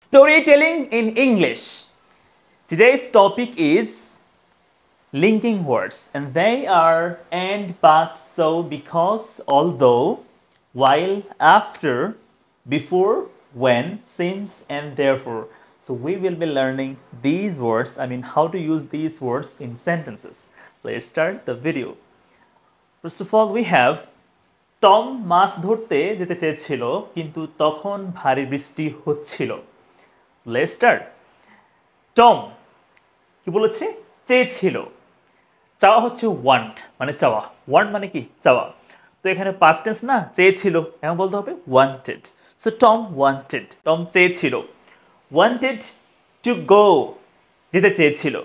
Storytelling in English. Today's topic is linking words, and they are and, but, so, because, although, while, after, before, when, since, and therefore. So we will be learning these words, how to use these words in sentences. Let's start the video. First of all, we have Tom মাছ ধরতে যেতে চেয়েছিল কিন্তু তখন ভারী বৃষ্টি হচ্ছিল। Let's start. Tom কি বলেছে? চেয়েছিল। চাওয়া হচ্ছে ওয়ান্ট, মানে চাওয়া। ওয়ান্ট মানে কি? চাওয়া। তো এখানে পাস্ট টেন্স না, চেয়েছিল, এখন বলতে হবে wanted. So Tom wanted, Tom চেয়েছিল। ওয়ান্টেড টু গো, যেতে চেয়েছিল।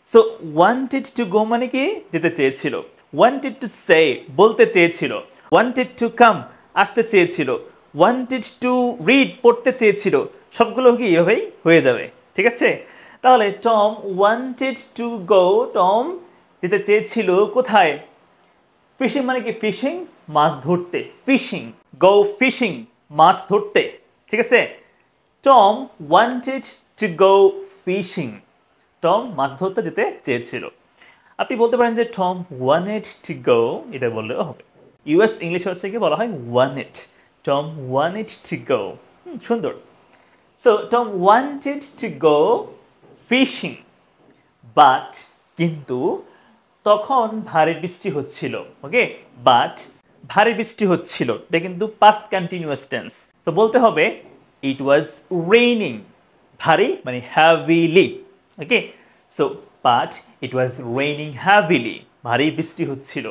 সো ওয়ান্টেড টু গো মানে কি? যেতে চেয়েছিল। ওয়ান্টেড টু সে, বলতে চেয়েছিল। ওয়ান্টেড টু কাম, আসতে চেয়েছিল। ওয়ান্টেড টু রিড, পড়তে চেয়েছিল। সবগুলো কি এভাবেই হয়ে যাবে, ঠিক আছে? তাহলে Tom wanted to go, Tom যেতে চেয়েছিল কোথায়? ফিশিং মানে কি? ফিশিং, মাছ ধরতে। ফিশিং, গো ফিশিং, মাছ ধরতে, ঠিক আছে? Tom wanted to go fishing, Tom মাছ ধরতে যেতে চেয়েছিল। আপনি বলতে পারেন যে টম ওয়ান্টেড টু গো, এটা বললেও হবে। ইউএস ইংলিশ ভার্সনকে বলা হয় wanted. Tom wanted to go, সুন্দর। So Tom wanted to go fishing, but, কিন্তু, তখন ভারী বৃষ্টি হচ্ছিল। ওকে, বাট ভারী বৃষ্টি হচ্ছিল, এটা কিন্তু পাস্ট কন্টিনিউয়াস টেন্স। তো বলতে হবে ইট ওয়াজ রেইনিং। ভারী মানে heavily. Okay, so but it was raining heavily, ভারী বৃষ্টি হচ্ছিল।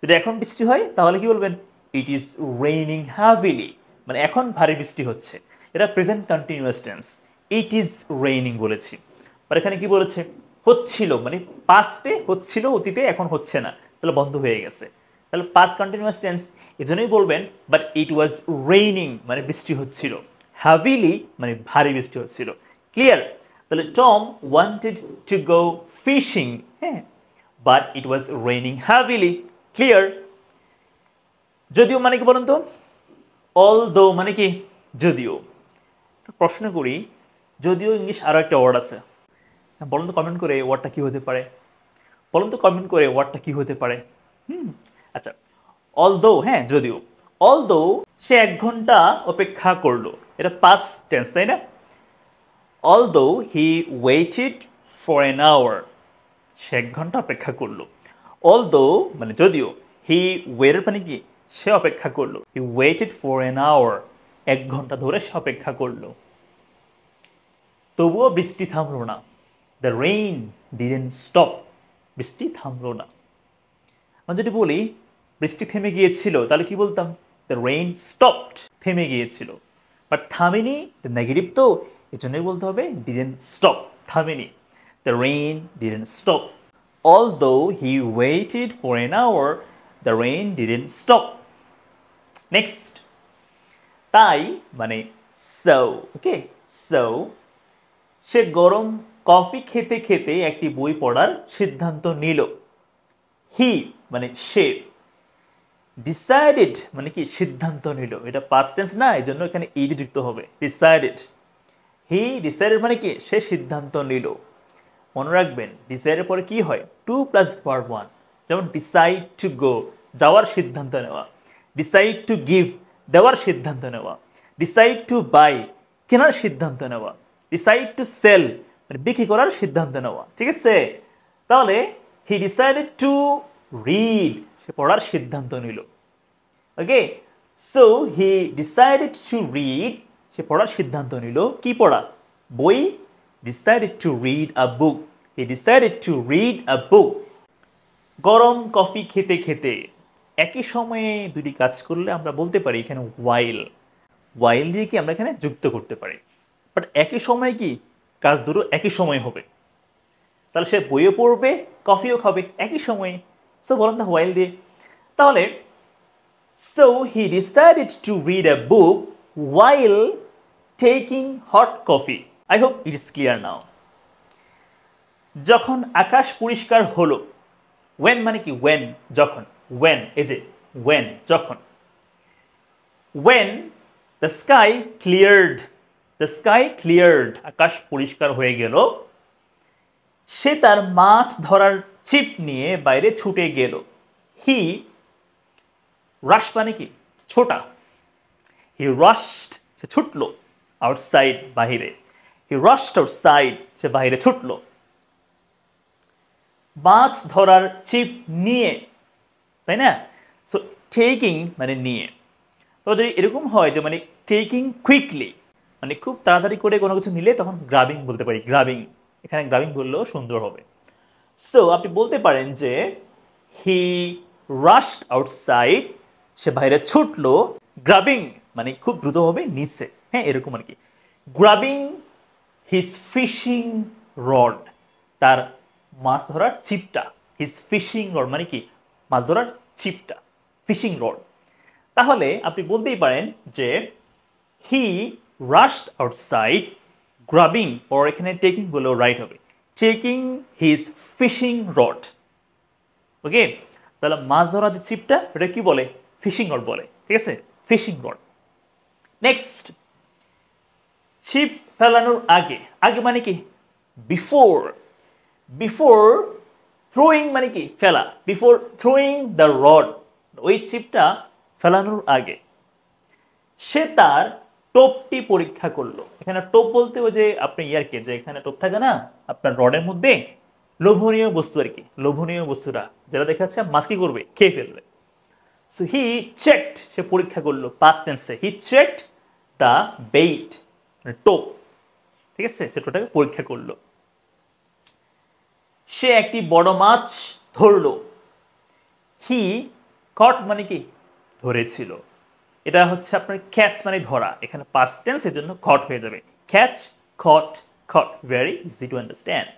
যদি এখন বৃষ্টি হয় তাহলে কি বলবেন? ইট ইজ রেইনিং হ্যাভিলি, মানে এখন ভারী বৃষ্টি হচ্ছে। এটা present continuous tense. It is raining বলেছি, আর এখানে কি বলেছে? হচ্ছিল, মানে পাস্টে হচ্ছিল, অতীতে এখন হচ্ছে না, তাহলে বন্ধ হয়ে গেছে। তাহলে পাস্ট কন্টিনিউয়াস টেন্স, এজন্যই বলবেন বাট ইট ওয়াজ রেইনিং, মানে বৃষ্টি হচ্ছিল। হ্যাভিলি মানে ভারী বৃষ্টি হচ্ছিল। ক্লিয়ার? তাহলে Tom wanted to go fishing, হ্যাঁ, but it was raining heavily. Clear? যদিও মানে কি বলুন তো? অলদো মানে কি? যদিও। প্রশ্ন করি, যদিও ইংলিশ আরো একটা ওয়ার্ড আছে, বলুন তো কমেন্ট করে ওয়ার্ডটা কি হতে পারে? বলুন তো কমেন্ট করে ওয়ার্ডটা কি হতে পারে? আচ্ছা, অলদো, হ্যাঁ, যদিও। অলদো সে 1 ঘন্টা অপেক্ষা করলো, এটা পাস্ট টেন্স, তাই না? Although he waited for an hour, সে 1 ঘন্টা অপেক্ষা করলো। অলদো মানে যদিও, হি ওয়েটেড মানে কি? সে অপেক্ষা করলো। He waited for an hour, 1 ঘন্টা ধরে সে অপেক্ষা করলো। তবুও বৃষ্টি থামলো না। দ্য রেইন ডিডন্ট স্টপ, বৃষ্টি থামলো না। আমি যদি বলি বৃষ্টি থেমে গিয়েছিল, তাহলে কি বলতাম? দ্য রেইন স্টপড, থেমে গিয়েছিল। বাট থামেনি, নেগেটিভ তো, এই জন্যই বলতে হবে ডিডন্ট স্টপ, থামেনি। The rain didn't stop. Although he waited for an hour, the rain didn't stop. Next, তাই মানে সো। ওকে, সো সে গরম কফি খেতে খেতে একটি বই পড়ার সিদ্ধান্ত নিল। হি মানে সে, ডিসাইডেড মানে কি? সিদ্ধান্ত নিল। এটা পাস্ট টেন্স না, এই জন্য এখানে ইড যুক্ত হবে। ডিসাইডেড, হি ডিসাইডেড মানে কি? সে সিদ্ধান্ত নিল। মনে রাখবেন ডিসাইডের পরে কি হয়? To plus verb one. যেমন ডিসাইড টু গো, যাওয়ার সিদ্ধান্ত নেওয়া। ডিসাইড টু গিভ, দেওয়ার সিদ্ধান্ত নেওয়া। ডিসাইড টু বাই, কেনার সিদ্ধান্ত নেওয়া। ডিসাইড টু সেল মানে বিক্রি করার সিদ্ধান্ত নেওয়া, ঠিক আছে? তাহলে হি ডিসাইডেড টু রিড, সে পড়ার সিদ্ধান্ত নিল। Okay, so he decided to read, সে পড়ার সিদ্ধান্ত নিল। কি পড়া? বই। Decided to read a book, he decided to read a book. গরম কফি খেতে খেতে, একই সময়ে দুটি কাজ করলে আমরা বলতে পারি এখানে ওয়াইল। ওয়াইল দিয়ে কি আমরা এখানে যুক্ত করতে পারি। বাট একই সময় কি? কাজ দুটো একই সময় হবে, তাহলে সে বইও পড়বে, কফিও খাবে একই সময়ে। সো বলেন না ওয়াইল দিয়ে। তাহলে so he decided to read a book while taking hot coffee. I hope it is clear now. যখন আকাশ পরিষ্কার হলো, when মানে কি? when, যখন। when, এই যে when, যখন। when the sky cleared, the sky cleared, আকাশ পরিষ্কার হয়ে গেল। সে তার মাছ ধরার ছিপ নিয়ে বাইরে ছুটে গেল। হি রাশ মানে কি ছোটা, হি রাশড সে ছুটলো, আউটসাইড বাহিরে, হি রাশড আউটসাইড সে বাহিরে ছুটলো। মাছ ধরার ছিপ নিয়ে, তাই না? সো টেকিং মানে নিয়ে। তো যদি এরকম হয় যে মানে টেকিং কুইকলি, মানে খুব তাড়াতাড়ি করে কোনো কিছু নিলে তখন গ্রাবিং বলতে পারি, গ্রাবিং। এখানে গ্রাবিং বললেও সুন্দর হবে। সো আপনি বলতে পারেন যে হি রাশড আউটসাইড সে বাইরে ছুটলো, গ্রাবিং মানে খুব দ্রুতভাবে নিচে, হ্যাঁ এরকম আর কি। গ্রাবিং হিজ ফিশিং রড, তার মাছ ধরার ছিপটা, হিজ ফিশিং রড মানে কি মাছ ধরার ছিপটা, ফিশিং রড। তাহলে আপনি বলতেই পারেন যে হি রাশড আউটসাইড গ্রাবিং, ওর এখানে টেকিং বলেও রাইট হবে, টেকিং হিজ ফিশিং রড। ওকে, তাহলে মাছ ধরার যে ছিপটা এটা কি বলে, ফিশিং রড বলে, ঠিক আছে, ফিশিং রড। নেক্সট, ছিপ ফেলানোর আগে, আগে মানে কি বিফোর, বিফোর থ্রোয়িং মানে কি ফেলা, বিফোর থ্রোয়িং দ্য রড, ওই ছিপটা ফেলানোর আগে সে তার টোপটি পরীক্ষা করলো। এখানে টোপ বলতে ওই যে আপনি ইয়ারকে যে এখানে টোপ থাকে না আপনার রডের মধ্যে, লোভনীয় বস্তু আর কি, লোভনীয় বস্তুটা যেটা দেখা যাচ্ছে মাছ কি করবে, খেয়ে ফেলবে। সো হি চেকড সে পরীক্ষা করলো, পাস্ট টেন্সে, হি চেকড দ্য বেইট টোপ, ঠিক আছে, সে টোটাকে পরীক্ষা করলো। সে একটি বড় মাছ ধরলো। হি কট মানে কি ধরেছিল, এটা হচ্ছে আপনার ক্যাচ মানে ধরা, এখানে পাস্ট টেন্স এর জন্য কট হয়ে যাবে, catch caught caught, very easy to understand.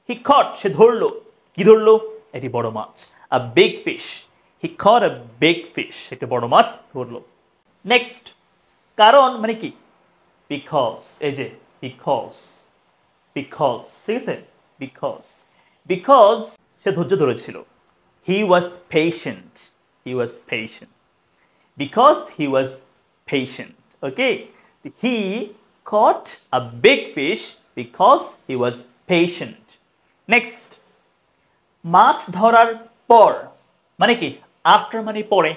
He caught সে ধরলো, কি ধরলো, একটি বড় মাছ, a big fish, he caught a big fish, একটি বড় মাছ ধরলো। নেক্সট, কারণ মানে কি বিকজ, এই যে বিকজ, বিকজ, ঠিক আছে, বিকজ, বিকজ সে ধৈর্য ধরেছিল। He was patient, he was patient, because he was patient. Okay, he caught a big fish because he was patient. Next, মাছ ধরার পর মানে কি after মানে পরে,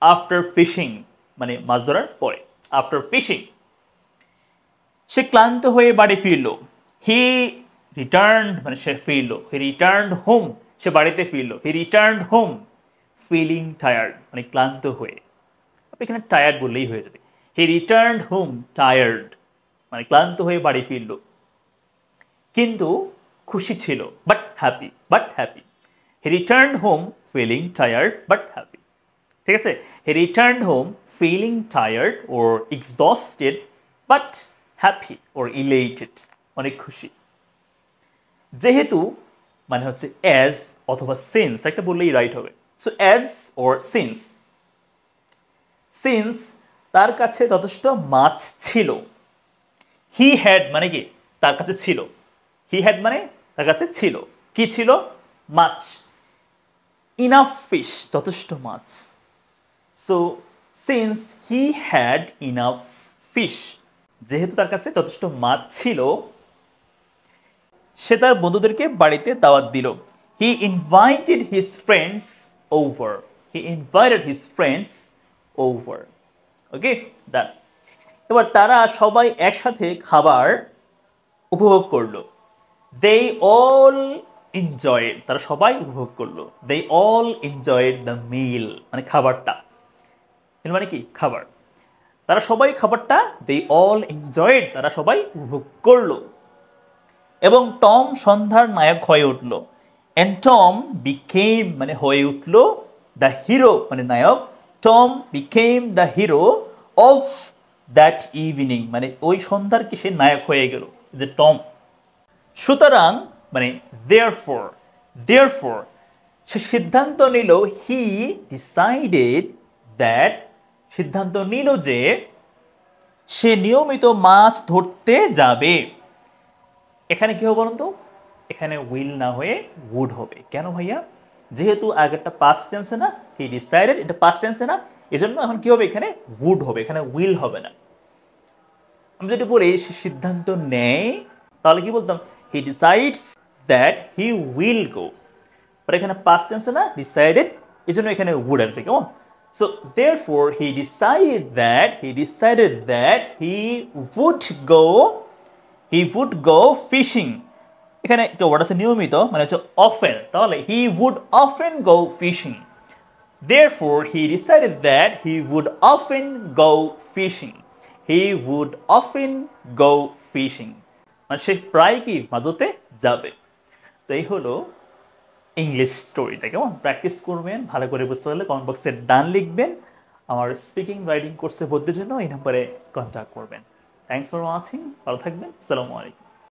after fishing মানে মাছ ধরার পরে, after fishing সে ক্লান্ত হয়ে বাড়ি ফিরল। হি রিটার্নড মানে সে ফিরল, হি রিটার্নড হোম সে বাড়িতে ফিরল, হি রিটার্নড হোম ফিলিং টায়ার্ড মানে ক্লান্ত হয়ে, এখানে টায়ার্ড বললেই হয়ে যাবে। হি রিটার্নড হোম টায়ার্ড মানে ক্লান্ত হয়ে বাড়ি ফিরল, কিন্তু খুশি ছিল, but happy, but happy. He returned home feeling tired but happy, ঠিক আছে। He returned home feeling tired or exhausted but happy or elated, অনেক খুশি। যেহেতু মানে হচ্ছে অ্যাজ অথবা সিন্স একটা বললেই রাইট হবে। সো অ্যাজ ওর সিন্স, সিন্স তার কাছে যথেষ্ট মাছ ছিল। হি হ্যাড মানে কি তার কাছে ছিল, হি হ্যাড মানে তার কাছে ছিল, কি ছিল, মাছ। ইনাফ ফিশ যথেষ্ট মাছ। So since he had enough fish, যেহেতু তার কাছে যথেষ্ট মাছ ছিল সে তার বন্ধুদেরকে বাড়িতে দাওয়াত দিল। He invited his friends over, he invited his friends over. Okay, done. এবার তারা সবাই একসাথে খাবার উপভোগ করলো। দে অল এনজয়েড, তারা সবাই উপভোগ করলো। দে অল এনজয়েড দ্য মিল মানে খাবারটা, মানে কি খাবার, তারা সবাই খাবারটা, দে অল এনজয়েড তারা সবাই উপভোগ করলো। এবং টম সন্ধ্যার নায়ক হয়ে উঠল। অ্যান্ড টম বিকেম মানে হয়ে উঠল, দ্য হিরো মানে নায়ক, Tom became the hero of that evening মানে ওই সন্ধ্যার কি সে নায়ক হয়ে গেল, যে টম। সুতরাং মানে দেয়ারফর, দেয়ারফর সে সিদ্ধান্ত নিল, হি ডিসাইডেড দ্যাট সিদ্ধান্ত নিল যে সে নিয়মিত মাছ ধরতে যাবে। এখানে কি হবে বলুন তো, এখানে উইল না হয়ে উড হবে। কেন ভাইয়া, যেহেতু আগেরটা পাস্ট টেন্সে না, হি ডিসাইডেড এটা পাস্ট টেন্সে না, এজন্য এখন কি হবে এখানে উড হবে, এখানে উইল হবে না। আমি যদি বলি সে সিদ্ধান্ত নেয় তাহলে কি বলতাম he decides that he will go but এখানে পাস্ট টেন্সে না ডিসাইডেড এই জন্য এখানে উড আসবে কেমন so therefore he decided that he would go fishing এখানে একটা ওয়ার্ড আছে নিয়মিত মানে হচ্ছে অফেন তাহলে he would often go fishing Therefore, he decided that he would often go fishing. He would often go fishing. মানে সে প্রায় কি মাঝতে যাবে তো এই হলো ইংলিশ স্টোরিটা কেমন প্র্যাকটিস করবেন ভালো করে বুঝতে পারলে কমেন্ট বক্সে ডান লিখবেন আমার স্পিকিং রাইটিং কোর্সে ভর্তির জন্য এই নম্বরে কন্ট্যাক্ট করবেন থ্যাংকস ফর ওয়াচিং ভালো থাকবেন আসসালামু আলাইকুম